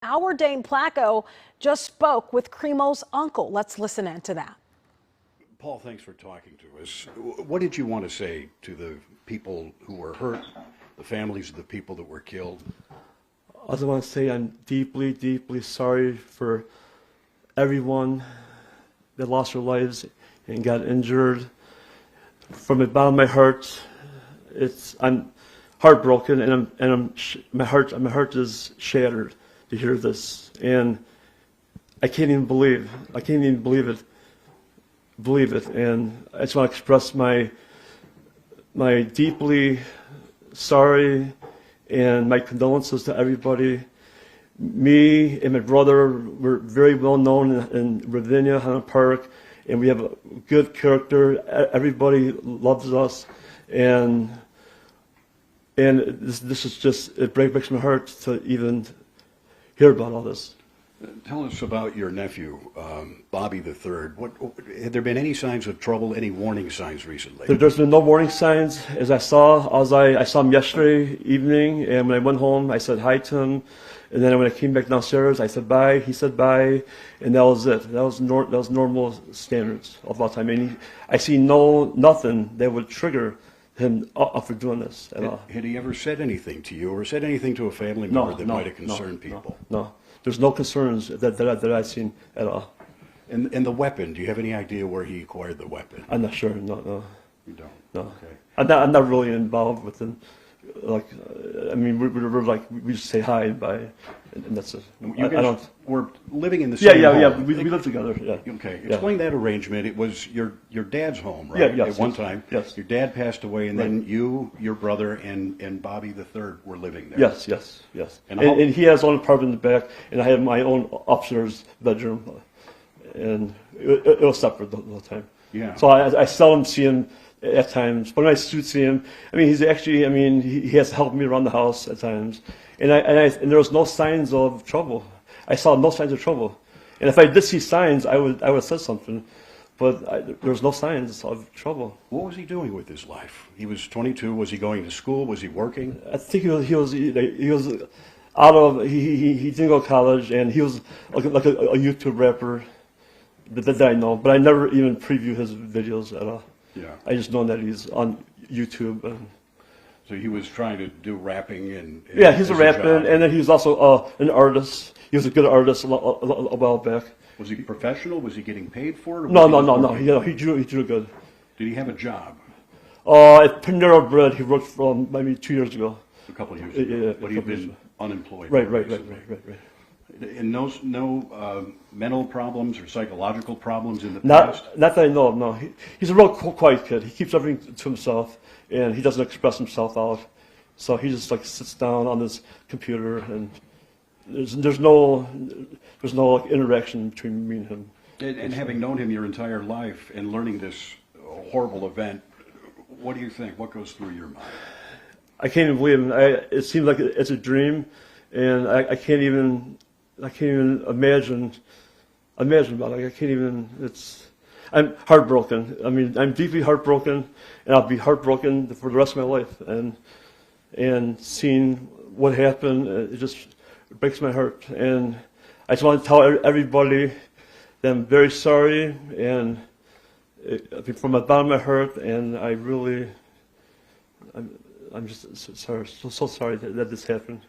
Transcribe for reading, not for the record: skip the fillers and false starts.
Our Dane Placko just spoke with Crimo's uncle. Let's listen into that. Paul, thanks for talking to us. What did you want to say to the people who were hurt, the families of the people that were killed? I just want to say I'm deeply, deeply sorry for everyone that lost their lives and got injured. From the bottom of my heart, I'm heartbroken, and my heart is shattered to hear this, and I can't even believe it, and I just want to express my deeply sorry and my condolences to everybody. Me and my brother were very well known in Ravinia, Highland Park, and we have a good character. Everybody loves us, and this is just, it breaks my heart to even hear about all this. Tell us about your nephew, Bobby the III. Had there been any signs of trouble, any warning signs recently? There's been no warning signs. As I saw him yesterday evening, and when I went home, I said hi to him. And then when I came back downstairs, I said bye. He said bye, and that was it. That was normal standards of that time. And I see nothing that would trigger him up for doing this at all. Had he ever said anything to you, or said anything to a family member that might have concerned people? No. There's no concerns that I've seen at all. And the weapon, do you have any idea where he acquired the weapon? I'm not sure. No. You don't? No. Okay. I'm not really involved with him. Like, I mean, we're like, we just say hi and bye, and that's it. You guys were living in the same home. Yeah. We live together. Yeah. Okay. Yeah. Explain that arrangement. It was your dad's home, right? Yes, At one time. Yes. Your dad passed away, and Right. then you, your brother, and Bobby the III were living there. Yes. And And he has his own apartment in the back, and I have my own upstairs bedroom, and it was separate the whole time. Yeah. So I seldom see him at times, but when I do see him, I mean, he has helped me around the house at times, and there was no signs of trouble. I saw no signs of trouble, and if I did see signs, I would have said something, but there was no signs of trouble. What was he doing with his life? He was 22. Was he going to school? Was he working? I think he was out of he didn't go to college, and he was like a YouTube rapper that I know, but I never even preview his videos at all. Yeah. I just know that he's on YouTube. So he was trying to do rapping and Yeah, he's a as rapper, job. and then he was also an artist. He was a good artist a while back. Was he professional? Was he getting paid for it? Or No. was he working? He drew good. Did he have a job? At Panera Bread, he worked from maybe 2 years ago. A couple of years ago. Yeah, but he'd been unemployed. Right. basically. And no mental problems or psychological problems in the past? Not that I know of, no. He's a real quiet kid. He keeps everything to himself, and he doesn't express himself out. So he just like sits down on his computer, and there's no like interaction between me and him. And having known him your entire life and learning this horrible event, what do you think? What goes through your mind? I can't even believe it. It seems like it's a dream, and I can't even imagine about it. I can't even. I'm heartbroken. I mean, I'm deeply heartbroken, and I'll be heartbroken for the rest of my life. And seeing what happened, it just breaks my heart. And I just want to tell everybody that I'm very sorry, and from the bottom of my heart. And I'm just so sorry that this happened.